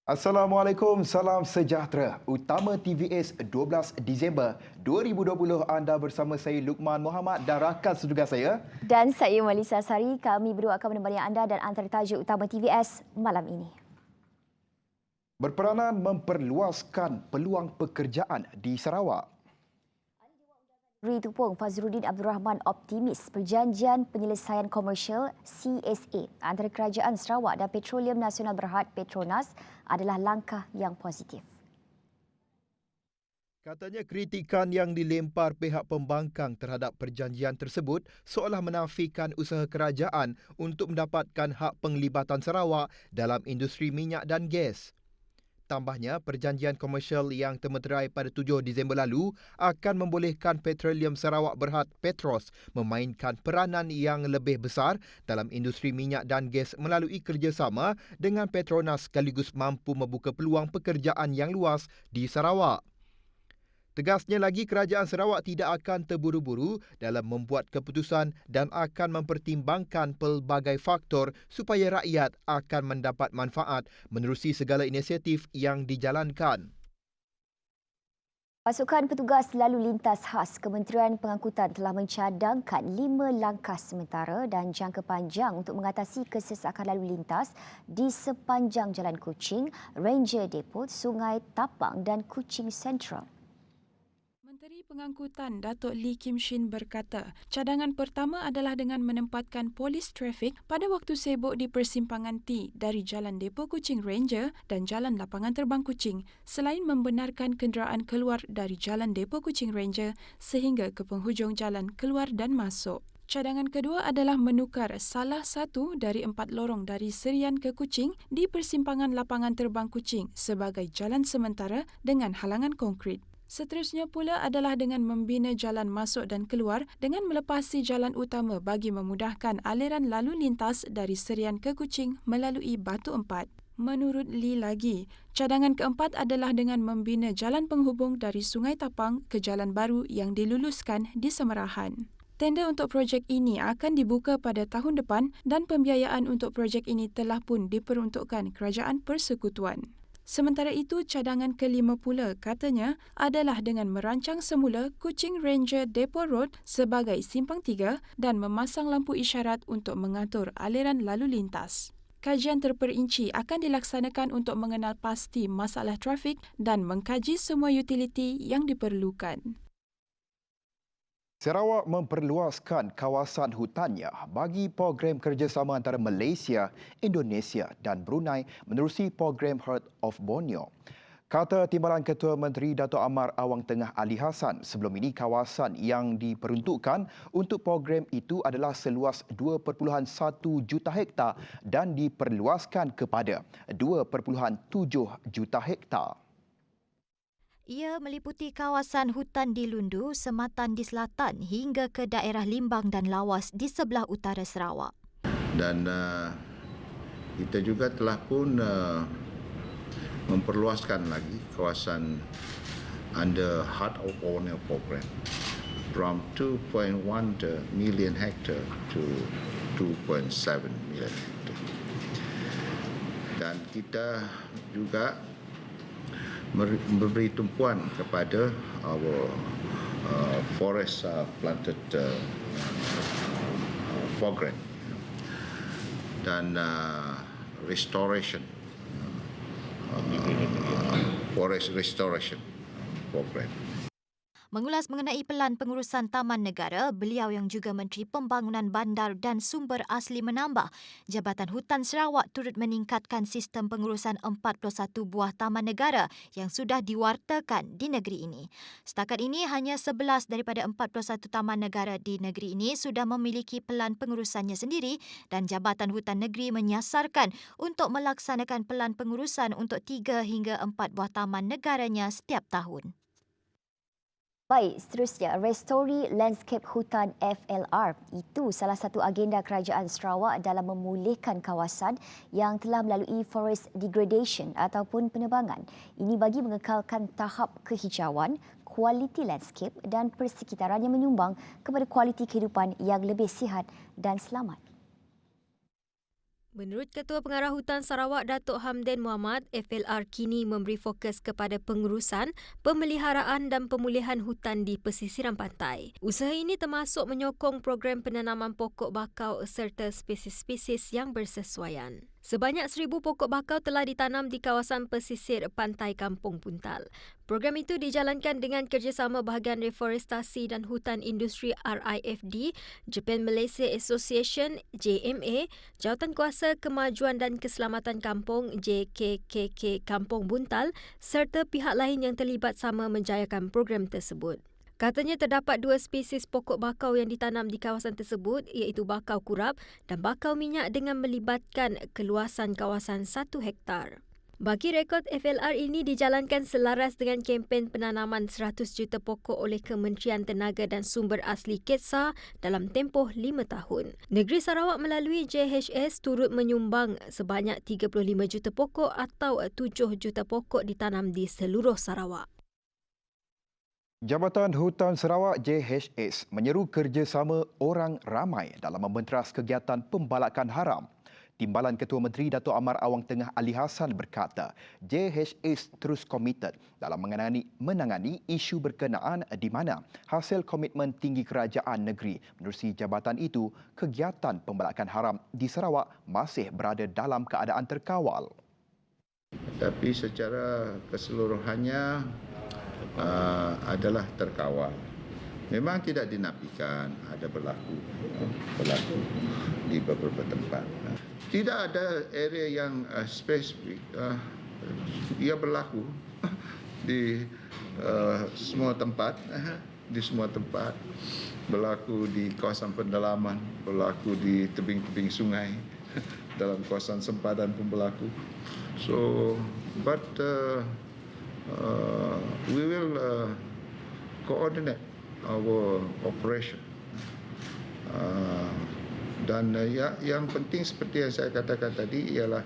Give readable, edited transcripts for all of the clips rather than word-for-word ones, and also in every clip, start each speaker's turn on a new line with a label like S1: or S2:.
S1: Assalamualaikum, salam sejahtera. Utama TVS 12 Disember 2020 anda bersama saya Luqman Muhammad dan rakan setugas saya.
S2: Dan saya Melissa Sari, kami berdua akan menemani anda dan antara tajuk utama TVS malam ini.
S1: Berperanan memperluaskan peluang pekerjaan di Sarawak.
S2: Menteri Tupung Fazruddin Abdul Rahman optimis perjanjian penyelesaian komersial CSA antara Kerajaan Sarawak dan Petroleum Nasional Berhad Petronas adalah langkah yang positif.
S1: Katanya kritikan yang dilempar pihak pembangkang terhadap perjanjian tersebut seolah menafikan usaha kerajaan untuk mendapatkan hak penglibatan Sarawak dalam industri minyak dan gas. Tambahnya, perjanjian komersial yang termeterai pada 7 Disember lalu akan membolehkan Petroleum Sarawak Berhad Petros memainkan peranan yang lebih besar dalam industri minyak dan gas melalui kerjasama dengan Petronas sekaligus mampu membuka peluang pekerjaan yang luas di Sarawak. Tegasnya lagi, kerajaan Sarawak tidak akan terburu-buru dalam membuat keputusan dan akan mempertimbangkan pelbagai faktor supaya rakyat akan mendapat manfaat menerusi segala inisiatif yang dijalankan.
S2: Pasukan petugas lalu lintas khas Kementerian Pengangkutan telah mencadangkan 5 langkah sementara dan jangka panjang untuk mengatasi kesesakan lalu lintas di sepanjang Jalan Kuching, Ranger Depot, Sungai Tapang dan Kuching Central.
S3: Menteri Pengangkutan Datuk Lee Kim Shin berkata, cadangan pertama adalah dengan menempatkan polis trafik pada waktu sibuk di persimpangan T dari Jalan Depo Kuching Ranger dan Jalan Lapangan Terbang Kuching, selain membenarkan kenderaan keluar dari Jalan Depo Kuching Ranger sehingga ke penghujung jalan keluar dan masuk. Cadangan kedua adalah menukar salah satu dari 4 lorong dari Serian ke Kuching di persimpangan Lapangan Terbang Kuching sebagai jalan sementara dengan halangan konkrit. Seterusnya pula adalah dengan membina jalan masuk dan keluar dengan melepasi jalan utama bagi memudahkan aliran lalu lintas dari Serian ke Kuching melalui Batu Empat. Menurut Lee lagi, cadangan keempat adalah dengan membina jalan penghubung dari Sungai Tapang ke jalan baru yang diluluskan di Semerahan. Tender untuk projek ini akan dibuka pada tahun depan dan pembiayaan untuk projek ini telah pun diperuntukkan Kerajaan Persekutuan. Sementara itu, cadangan kelima pula katanya adalah dengan merancang semula Kuching Ranger Depot Road sebagai simpang 3 dan memasang lampu isyarat untuk mengatur aliran lalu lintas. Kajian terperinci akan dilaksanakan untuk mengenal pasti masalah trafik dan mengkaji semua utiliti yang diperlukan.
S1: Sarawak memperluaskan kawasan hutannya bagi program kerjasama antara Malaysia, Indonesia dan Brunei menerusi program Heart of Borneo. Kata Timbalan Ketua Menteri Datuk Amar Awang Tengah Ali Hassan, sebelum ini kawasan yang diperuntukkan untuk program itu adalah seluas 2.1 juta hektar dan diperluaskan kepada 2.7 juta hektar.
S4: Ia meliputi kawasan hutan di Lundu, Sematan di selatan hingga ke daerah Limbang dan Lawas di sebelah utara Sarawak.
S5: Dan kita juga telah pun memperluaskan lagi kawasan under Heart of Borneo program from 2.1 million hectare to 2.7 million hectare. Dan kita juga memberi tumpuan kepada our forest planted program dan restoration forest restoration program.
S4: Mengulas mengenai pelan pengurusan Taman Negara, beliau yang juga Menteri Pembangunan Bandar dan Sumber Asli menambah, Jabatan Hutan Sarawak turut meningkatkan sistem pengurusan 41 buah taman negara yang sudah diwartakan di negeri ini. Setakat ini, hanya 11 daripada 41 taman negara di negeri ini sudah memiliki pelan pengurusannya sendiri dan Jabatan Hutan Negeri menyasarkan untuk melaksanakan pelan pengurusan untuk 3 hingga 4 buah taman negaranya setiap tahun.
S2: Baik, seterusnya, Restori Landscape Hutan FLR. Itu salah satu agenda Kerajaan Sarawak dalam memulihkan kawasan yang telah melalui forest degradation ataupun penebangan. Ini bagi mengekalkan tahap kehijauan, kualiti landscape dan persekitaran yang menyumbang kepada kualiti kehidupan yang lebih sihat dan selamat.
S6: Menurut Ketua Pengarah Hutan Sarawak Datuk Hamdan Muhammad, FLR kini memberi fokus kepada pengurusan, pemeliharaan dan pemulihan hutan di pesisiran pantai. Usaha ini termasuk menyokong program penanaman pokok bakau serta spesies-spesies yang bersesuaian. Sebanyak 1,000 pokok bakau telah ditanam di kawasan pesisir pantai Kampung Buntal. Program itu dijalankan dengan kerjasama Bahagian Reforestasi dan Hutan Industri RIFD, Japan Malaysia Association JMA, Jawatankuasa Kemajuan dan Keselamatan Kampung JKKK Kampung Buntal serta pihak lain yang terlibat sama menjayakan program tersebut. Katanya terdapat 2 spesies pokok bakau yang ditanam di kawasan tersebut iaitu bakau kurap dan bakau minyak dengan melibatkan keluasan kawasan 1 hektar. Bagi rekod FLR ini dijalankan selaras dengan kempen penanaman 100 juta pokok oleh Kementerian Tenaga dan Sumber Asli KETSA dalam tempoh 5 tahun. Negeri Sarawak melalui JHS turut menyumbang sebanyak 35 juta pokok atau 7 juta pokok ditanam di seluruh Sarawak.
S1: Jabatan Hutan Sarawak JHS menyeru kerjasama orang ramai dalam membentras kegiatan pembalakan haram. Timbalan Ketua Menteri Datuk Amar Awang Tengah Ali Hassan berkata, JHS terus komited dalam menangani isu berkenaan di mana hasil komitmen tinggi kerajaan negeri. Menerusi jabatan itu, kegiatan pembalakan haram di Sarawak masih berada dalam keadaan terkawal.
S5: Tapi secara keseluruhannya adalah terkawal. Memang tidak dinafikan ada berlaku di beberapa tempat. Tidak ada area yang spesifik. Ia berlaku di semua tempat. Di semua tempat berlaku di kawasan pendalaman, berlaku di tebing-tebing sungai, dalam kawasan sempadan pun berlaku. So, but we will coordinate our operation. Dan yang penting seperti yang saya katakan tadi ialah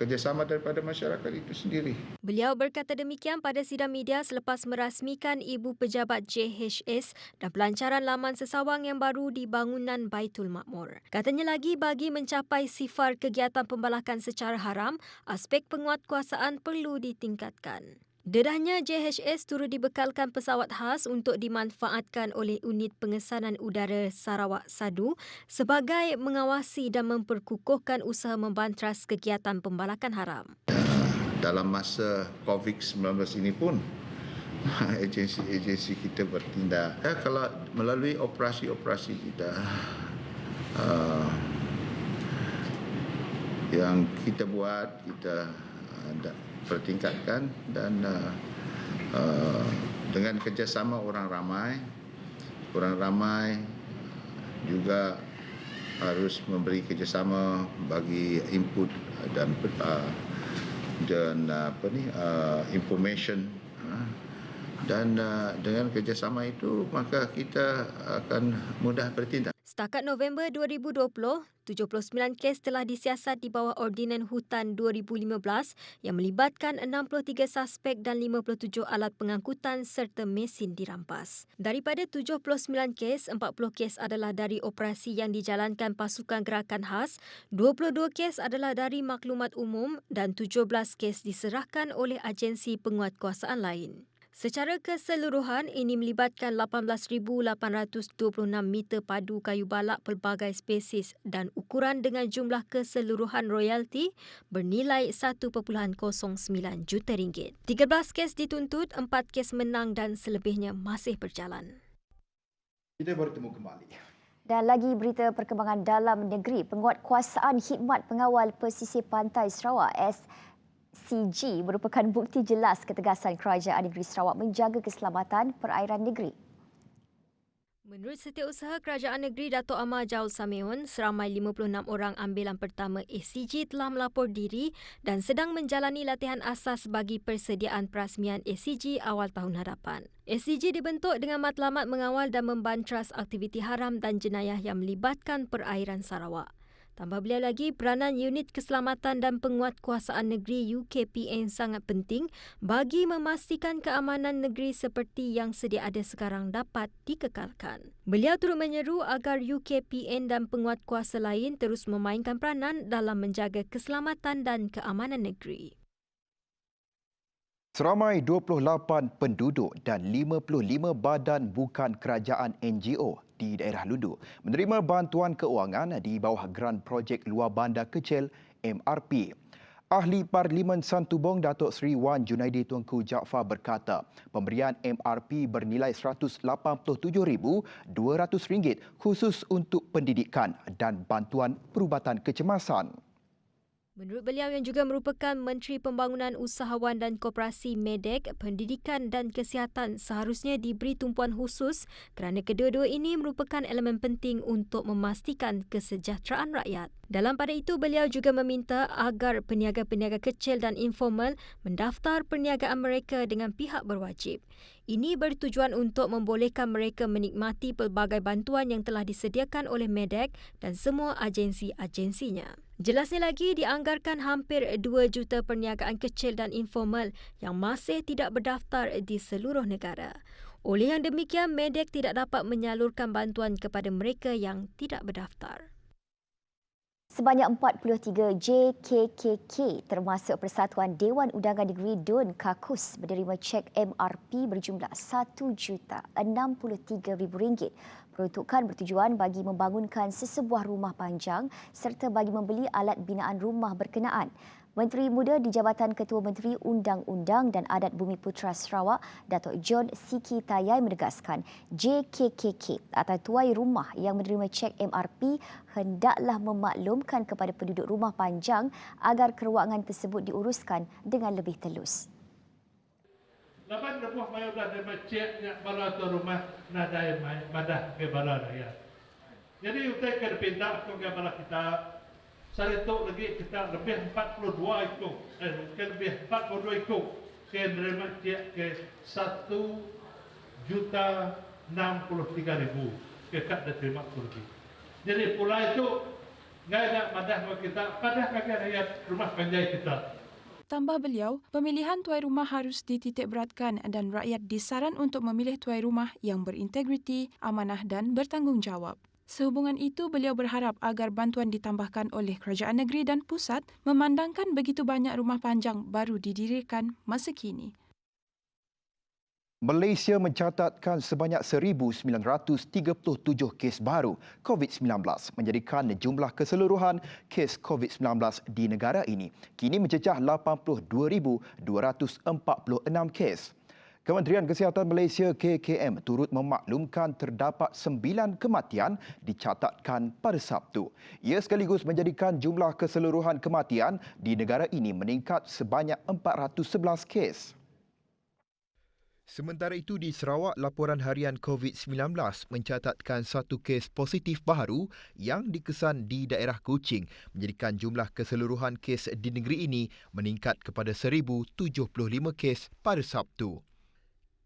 S5: kerjasama daripada masyarakat itu sendiri.
S6: Beliau berkata demikian pada sidang media selepas merasmikan Ibu Pejabat JHS dan pelancaran laman sesawang yang baru di bangunan Baitul Makmur. Katanya lagi bagi mencapai sifar kegiatan pembalakan secara haram, aspek penguatkuasaan perlu ditingkatkan. Dedahnya JHS turut dibekalkan pesawat khas untuk dimanfaatkan oleh Unit Pengesanan Udara Sarawak Sadu sebagai mengawasi dan memperkukuhkan usaha membantras kegiatan pembalakan haram.
S5: Dalam masa COVID-19 ini pun agensi-agensi kita bertindak. Kalau melalui operasi-operasi kita yang kita buat, kita pertingkatkan dan dengan kerjasama orang ramai juga harus memberi kerjasama bagi input dan information dan dengan kerjasama itu maka kita akan mudah bertindak.
S6: Setakat November 2020, 79 kes telah disiasat di bawah Ordinan Hutan 2015 yang melibatkan 63 suspek dan 57 alat pengangkutan serta mesin dirampas. Daripada 79 kes, 40 kes adalah dari operasi yang dijalankan pasukan gerakan khas, 22 kes adalah dari maklumat umum dan 17 kes diserahkan oleh agensi penguatkuasaan lain. Secara keseluruhan, ini melibatkan 18,826 meter padu kayu balak pelbagai spesies dan ukuran dengan jumlah keseluruhan royalti bernilai 1.09 juta ringgit. 13 kes dituntut, 4 kes menang dan selebihnya masih berjalan.
S1: Kita bertemu kembali.
S2: Dan lagi berita perkembangan dalam negeri, penguatkuasaan khidmat pengawal pesisir pantai Sarawak SCG merupakan bukti jelas ketegasan Kerajaan Negeri Sarawak menjaga keselamatan perairan negeri.
S6: Menurut Setiausaha Kerajaan Negeri Datuk Amar Jaul Samiun, seramai 56 orang ambilan pertama SCG telah melapor diri dan sedang menjalani latihan asas bagi persediaan perasmian SCG awal tahun hadapan. SCG dibentuk dengan matlamat mengawal dan membantras aktiviti haram dan jenayah yang melibatkan perairan Sarawak. Tambah beliau lagi, peranan Unit Keselamatan dan Penguatkuasaan Negeri UKPN sangat penting bagi memastikan keamanan negeri seperti yang sedia ada sekarang dapat dikekalkan. Beliau turut menyeru agar UKPN dan penguatkuasa lain terus memainkan peranan dalam menjaga keselamatan dan keamanan negeri.
S1: Seramai 28 penduduk dan 55 badan bukan kerajaan NGO di daerah Lundu menerima bantuan keuangan di bawah Geran Projek Luar Bandar Kecil MRP. Ahli Parlimen Santubong Datuk Seri Wan Junaidi Tuanku Jaafar berkata, pemberian MRP bernilai RM187,200 khusus untuk pendidikan dan bantuan perubatan kecemasan.
S6: Menurut beliau yang juga merupakan Menteri Pembangunan Usahawan dan Koperasi MEDEK, pendidikan dan kesihatan seharusnya diberi tumpuan khusus kerana kedua-dua ini merupakan elemen penting untuk memastikan kesejahteraan rakyat. Dalam pada itu, beliau juga meminta agar peniaga-peniaga kecil dan informal mendaftar perniagaan mereka dengan pihak berwajib. Ini bertujuan untuk membolehkan mereka menikmati pelbagai bantuan yang telah disediakan oleh MEDEK dan semua agensi-agensinya. Jelasnya lagi, dianggarkan hampir 2 juta perniagaan kecil dan informal yang masih tidak berdaftar di seluruh negara. Oleh yang demikian, MEDEK tidak dapat menyalurkan bantuan kepada mereka yang tidak berdaftar.
S2: Sebanyak 43 JKKK termasuk Persatuan Dewan Undangan Negeri DUN Kakus menerima cek MRP berjumlah RM1,063,000. Peruntukan bertujuan bagi membangunkan sesebuah rumah panjang serta bagi membeli alat binaan rumah berkenaan. Menteri Muda di Jabatan Ketua Menteri Undang-Undang dan Adat Bumiputera Sarawak, Datuk John Siki Tayai menegaskan JKKK atau tuai rumah yang menerima cek MRP hendaklah memaklumkan kepada penduduk rumah panjang agar keruangan tersebut diuruskan dengan lebih telus.
S7: Lapan lepas mayu dah dapat cek yang bala tu rumah nak daya madah ke bala raya. Jadi utai ke pindah ke bala kita. Saya tahu lagi kita lebih 42 itu, lebih 42 itu ke menerima cek ke 1,063,000 ke kat dah terima kursi. Jadi pula itu ngai nak madah kita pada kaki rakyat rumah panjai kita.
S3: Tambah beliau, pemilihan tuai rumah harus dititikberatkan dan rakyat disaran untuk memilih tuai rumah yang berintegriti, amanah dan bertanggungjawab. Sehubungan itu, beliau berharap agar bantuan ditambahkan oleh kerajaan negeri dan pusat memandangkan begitu banyak rumah panjang baru didirikan masa kini.
S1: Malaysia mencatatkan sebanyak 1,937 kes baru COVID-19 menjadikan jumlah keseluruhan kes COVID-19 di negara ini kini mencecah 82,246 kes. Kementerian Kesihatan Malaysia KKM turut memaklumkan terdapat 9 kematian dicatatkan pada Sabtu. Ia sekaligus menjadikan jumlah keseluruhan kematian di negara ini meningkat sebanyak 411 kes. Sementara itu di Sarawak, laporan harian COVID-19 mencatatkan 1 kes positif baru yang dikesan di daerah Kuching, menjadikan jumlah keseluruhan kes di negeri ini meningkat kepada 1,075 kes pada Sabtu.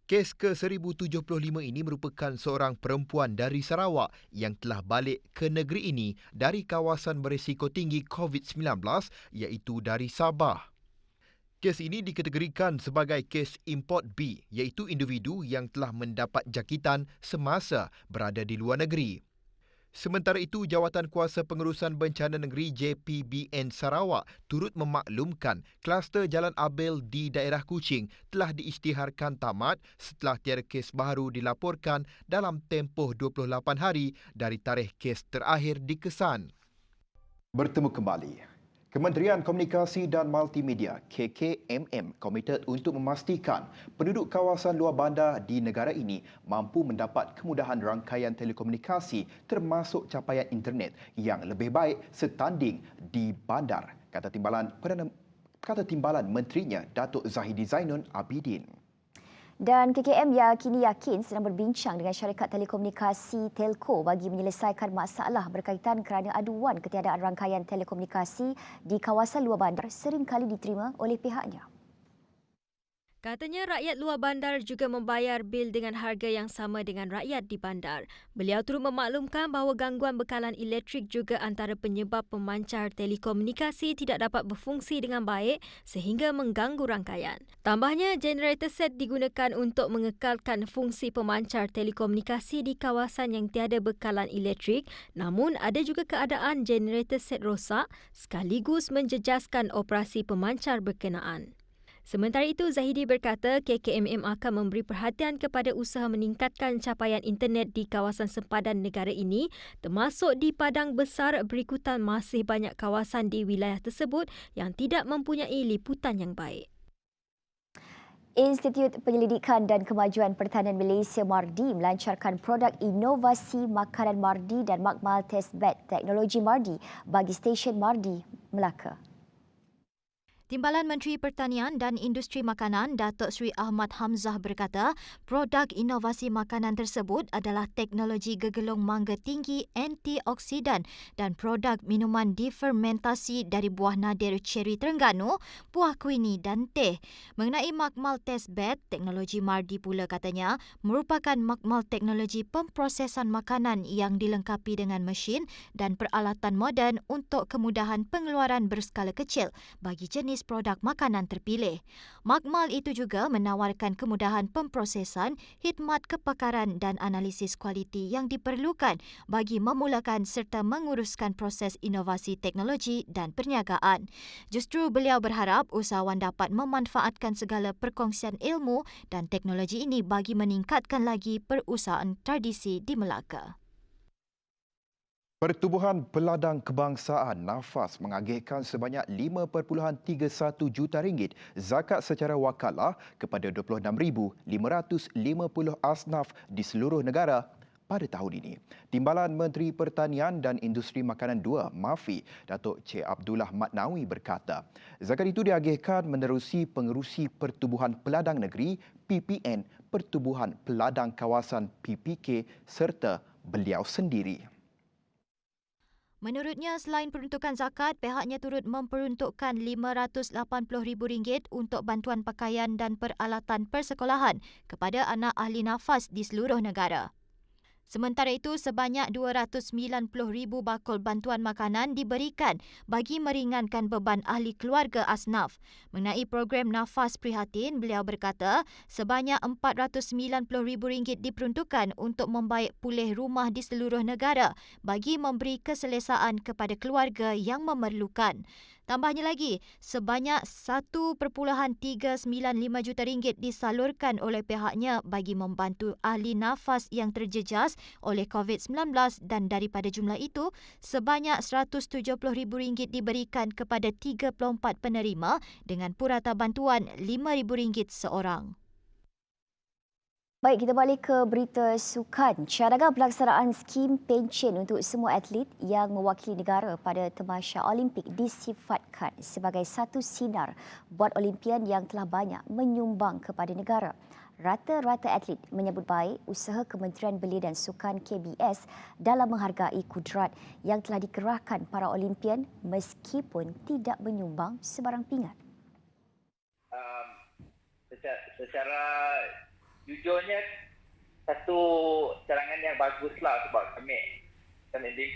S1: Kes ke-1075 ini merupakan seorang perempuan dari Sarawak yang telah balik ke negeri ini dari kawasan berisiko tinggi COVID-19 iaitu dari Sabah. Kes ini dikategorikan sebagai kes import B iaitu individu yang telah mendapat jangkitan semasa berada di luar negeri. Sementara itu, Jawatankuasa Pengurusan Bencana Negeri JPBN Sarawak turut memaklumkan kluster Jalan Abil di daerah Kuching telah diisytiharkan tamat setelah tiada kes baru dilaporkan dalam tempoh 28 hari dari tarikh kes terakhir dikesan. Bertemu kembali. Kementerian Komunikasi dan Multimedia KKMM komited untuk memastikan penduduk kawasan luar bandar di negara ini mampu mendapat kemudahan rangkaian telekomunikasi termasuk capaian internet yang lebih baik setanding di bandar, kata timbalan menterinya Datuk Zahidi Zainun Abidin.
S2: Dan KKM kini yakin sedang berbincang dengan syarikat telekomunikasi Telco bagi menyelesaikan masalah berkaitan kerana aduan ketiadaan rangkaian telekomunikasi di kawasan luar bandar sering kali diterima oleh pihaknya.
S6: Katanya rakyat luar bandar juga membayar bil dengan harga yang sama dengan rakyat di bandar. Beliau turut memaklumkan bahawa gangguan bekalan elektrik juga antara penyebab pemancar telekomunikasi tidak dapat berfungsi dengan baik sehingga mengganggu rangkaian. Tambahnya, generator set digunakan untuk mengekalkan fungsi pemancar telekomunikasi di kawasan yang tiada bekalan elektrik, namun ada juga keadaan generator set rosak sekaligus menjejaskan operasi pemancar berkenaan. Sementara itu, Zahidi berkata KKMM akan memberi perhatian kepada usaha meningkatkan capaian internet di kawasan sempadan negara ini, termasuk di Padang Besar berikutan masih banyak kawasan di wilayah tersebut yang tidak mempunyai liputan yang baik.
S2: Institut Penyelidikan dan Kemajuan Pertanian Malaysia MARDI melancarkan produk inovasi makanan MARDI dan makmal testbed teknologi MARDI bagi stesen MARDI Melaka.
S4: Timbalan Menteri Pertanian dan Industri Makanan Datuk Seri Ahmad Hamzah berkata, produk inovasi makanan tersebut adalah teknologi gegelung mangga tinggi antioksidan dan produk minuman difermentasi dari buah nadir ceri Terengganu, buah kuini dan teh. Mengenai makmal testbed, teknologi MARDI pula katanya merupakan makmal teknologi pemprosesan makanan yang dilengkapi dengan mesin dan peralatan moden untuk kemudahan pengeluaran berskala kecil bagi jenis produk makanan terpilih. Makmal itu juga menawarkan kemudahan pemprosesan, khidmat kepakaran dan analisis kualiti yang diperlukan bagi memulakan serta menguruskan proses inovasi teknologi dan perniagaan. Justru beliau berharap usahawan dapat memanfaatkan segala perkongsian ilmu dan teknologi ini bagi meningkatkan lagi perusahaan tradisi di Melaka.
S1: Pertubuhan Peladang Kebangsaan NAFAS mengagihkan sebanyak 5.31 juta ringgit zakat secara wakalah kepada 26,550 asnaf di seluruh negara pada tahun ini. Timbalan Menteri Pertanian dan Industri Makanan 2, MAFI, Datuk Cik Abdullah Matnawi berkata, zakat itu diagihkan menerusi pengerusi Pertubuhan Peladang Negeri PPN, Pertubuhan Peladang Kawasan PPK serta beliau sendiri.
S4: Menurutnya, selain peruntukan zakat, pihaknya turut memperuntukkan RM580,000 untuk bantuan pakaian dan peralatan persekolahan kepada anak ahli nafas di seluruh negara. Sementara itu, sebanyak 290,000 bakul bantuan makanan diberikan bagi meringankan beban ahli keluarga asnaf. Mengenai program Nafas Prihatin, beliau berkata sebanyak RM490,000 diperuntukkan untuk membaik pulih rumah di seluruh negara bagi memberi keselesaan kepada keluarga yang memerlukan. Tambahnya lagi, sebanyak RM1.395 juta disalurkan oleh pihaknya bagi membantu ahli nafas yang terjejas oleh COVID-19 dan daripada jumlah itu, sebanyak RM170,000 diberikan kepada 34 penerima dengan purata bantuan RM5,000 seorang.
S2: Baik, kita balik ke berita sukan. Cadangan pelaksanaan skim pencen untuk semua atlet yang mewakili negara pada Tamasya Olimpik disifatkan sebagai satu sinar buat Olimpian yang telah banyak menyumbang kepada negara. Rata-rata atlet menyambut baik usaha Kementerian Belia dan Sukan KBS dalam menghargai kudrat yang telah dikerahkan para Olimpian meskipun tidak menyumbang sebarang pingat.
S8: Secara jujurnya satu cadangan yang baguslah sebab kami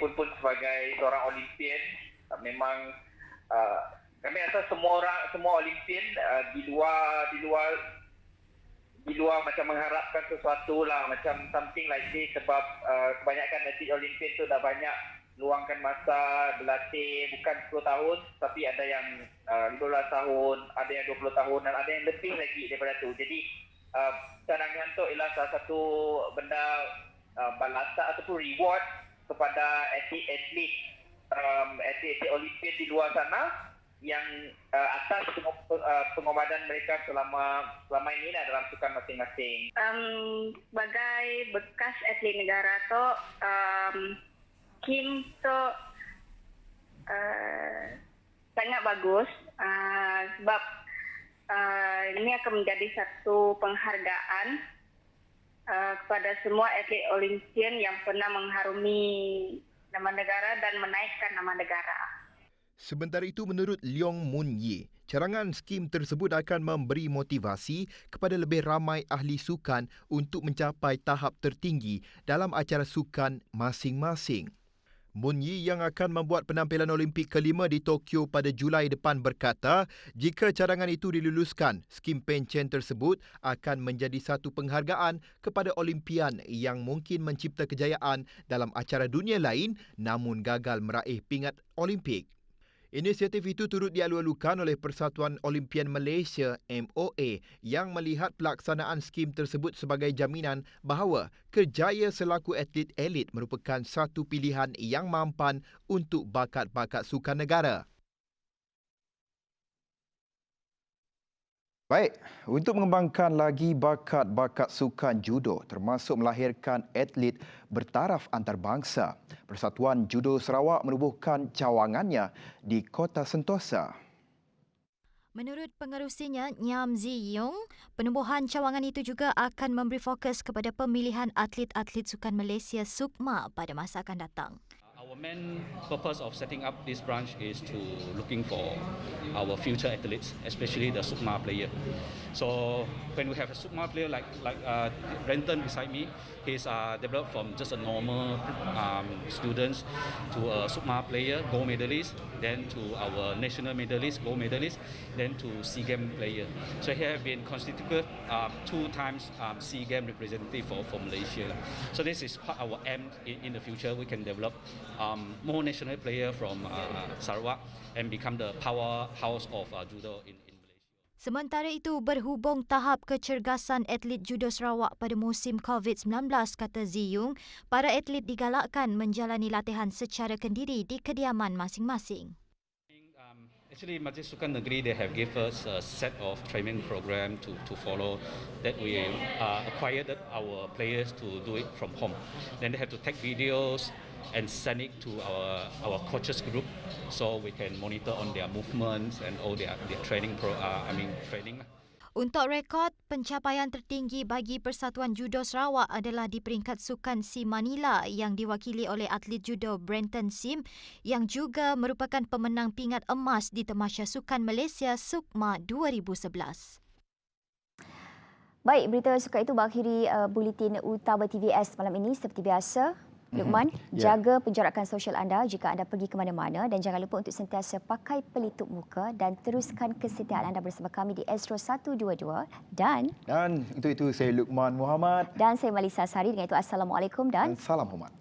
S8: pun sebagai seorang Olimpian memang kami rasa semua Olimpian di luar macam mengharapkan sesuatu lah macam something like this sebab kebanyakan atlet Olimpian tu dah banyak luangkan masa berlatih bukan 10 tahun tapi ada yang 15 tahun, ada yang 20 tahun dan ada yang lebih lagi daripada tu. Jadi cadangan tu ialah salah satu benda balasan ataupun reward kepada atlet Olimpian di luar sana yang atas pengorbanan mereka selama ini dalam sukan masing-masing.
S9: Sebagai bekas atlet negara tu, Kim tu sangat bagus sebab ini akan menjadi satu penghargaan kepada semua atlet Olimpian yang pernah mengharumi nama negara dan menaikkan nama negara.
S1: Sementara itu, menurut Leong Mun Ye, Carangan skim tersebut akan memberi motivasi kepada lebih ramai ahli sukan untuk mencapai tahap tertinggi dalam acara sukan masing-masing. Moon Yi yang akan membuat penampilan Olimpik kelima di Tokyo pada Julai depan berkata, jika cadangan itu diluluskan, skim pencen tersebut akan menjadi satu penghargaan kepada Olimpian yang mungkin mencipta kejayaan dalam acara dunia lain namun gagal meraih pingat Olimpik. Inisiatif itu turut dialu-alukan oleh Persatuan Olimpian Malaysia MOA yang melihat pelaksanaan skim tersebut sebagai jaminan bahawa kerjaya selaku atlet elit merupakan satu pilihan yang mampan untuk bakat-bakat sukan negara. Baik, untuk mengembangkan lagi bakat-bakat sukan judo termasuk melahirkan atlet bertaraf antarabangsa, Persatuan Judo Sarawak menubuhkan cawangannya di Kota Sentosa.
S4: Menurut pengerusinya, Nyam Zi Yong, penubuhan cawangan itu juga akan memberi fokus kepada pemilihan atlet-atlet sukan Malaysia SUKMA pada masa akan datang.
S10: Our main purpose of setting up this branch is to looking for our future athletes, especially the SUKMA player. So when we have a SUKMA player like Brenton beside me, he's developed from just a normal students to a SUKMA player, gold medalist, then to our national medalist, gold medalist, then to SEA Games player. So he has been constituted 2 times SEA Games representative for Malaysia. So this is part of our aim in the future. We can develop more national player from Sarawak and become the powerhouse of judo in Malaysia.
S4: Sementara itu, berhubung tahap kecergasan atlet judo Sarawak pada musim COVID-19, kata Ziyung, para atlet digalakkan menjalani latihan secara kendiri di kediaman masing-masing.
S10: Actually, Majlis Sukan Negeri, they have given us a set of training program to follow that we acquired our players to do it from home. Then they have to take videos and send it to our coaches group so we can monitor on their movements and all their training training.
S4: Untuk rekod, pencapaian tertinggi bagi Persatuan Judo Sarawak adalah di peringkat sukan SEA Manila yang diwakili oleh atlet judo Brenton Sim yang juga merupakan pemenang pingat emas di Tamasya Sukan Malaysia SUKMA 2011.
S2: Baik, berita sukan itu mengakhiri buletin utama TVS malam ini seperti biasa. Luqman, jaga penjarakan sosial anda jika anda pergi ke mana-mana dan jangan lupa untuk sentiasa pakai pelitup muka dan teruskan kesetiaan anda bersama kami di Astro 122 dan
S1: itu saya Luqman Muhammad
S2: dan saya Malisa Sari. Dengan itu, Assalamualaikum dan
S1: salam hormat.